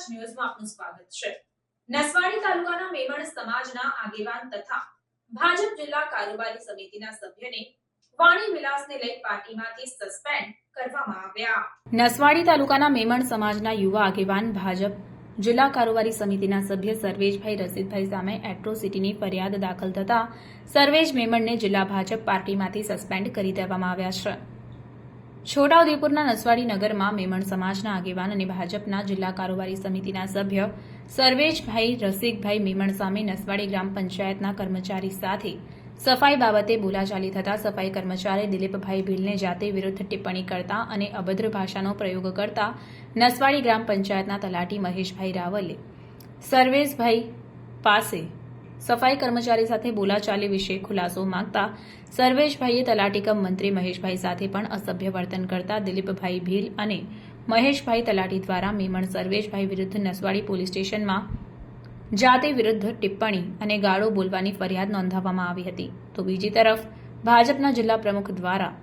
સ્વરાજ ન્યૂઝમાં આપનું સ્વાગત છે। નસવાડી તાલુકાના મેમણ સમાજના આગેવાન તથા ભાજપ જિલ્લા કારોબારી સમિતિના સભ્યને વાણી વિલાસને લઈ પાર્ટીમાંથી સસ્પેન્ડ કરવામાં આવ્યા। નસવાડી તાલુકાના મેમણ સમાજના યુવા આગેવાન ભાજપ જિલ્લા કારોબારી સમિતિના સભ્ય સર્વેશભાઈ રસીદભાઈ સામે એટ્રોસિટીની ફરિયાદ દાખલ થતા સર્વેશ મેમણને જિલ્લા ભાજપ પાર્ટીમાંથી સસ્પેન્ડ કરી દેવામાં આવ્યા છે। છોટાઉદેપુરના નસવાડી નગરમાં મેમણ સમાજના આગેવાન અને ભાજપના જિલ્લા કારોબારી સમિતિના સભ્ય સર્વેશભાઈ રસિકભાઈ મેમણ સામે નસવાડી ગ્રામ પંચાયતના કર્મચારી સાથે સફાઈ બાબતે બોલાચાલી થતા સફાઈ કર્મચારી દિલીપભાઈ ભીલને જાતે વિરુદ્ધ ટિપ્પણી કરતા અને અભદ્ર ભાષાનો પ્રયોગ કરતા નસવાડી ગ્રામ પંચાયતના તલાટી મહેશભાઈ રાવલે સર્વેશભાઈ પાસે સફાઈ કર્મચારી સાથે બોલાચાલી વિશે ખુલાસો માંગતા સર્વેશભાઈએ તલાટી કમ મંત્રી મહેશભાઈ સાથે પણ અસભ્ય વર્તન કરતા દિલીપભાઈ ભીલ અને મહેશભાઈ તલાટી દ્વારા મેમણ સર્વેશભાઈ વિરુદ્ધ નસવાડી પોલીસ સ્ટેશનમાં જાતે વિરુદ્ધ ટિપ્પણી અને ગાળો બોલવાની ફરિયાદ નોંધાવવામાં આવી હતી। તો બીજી તરફ ભાજપના જિલ્લા પ્રમુખ દ્વારા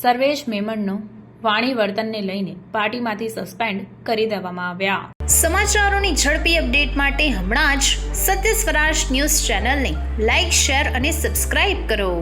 સર્વેશ મેમણનો વાણી વર્તનને લઈને પાર્ટીમાંથી સસ્પેન્ડ કરી દેવામાં આવ્યા। સમાચારોની ઝડપી અપડેટ માટે હમણાં જ સત્ય સ્વરાજ ન્યૂઝ ચેનલને લાઇક, શેર અને સબસ્ક્રાઇબ કરો।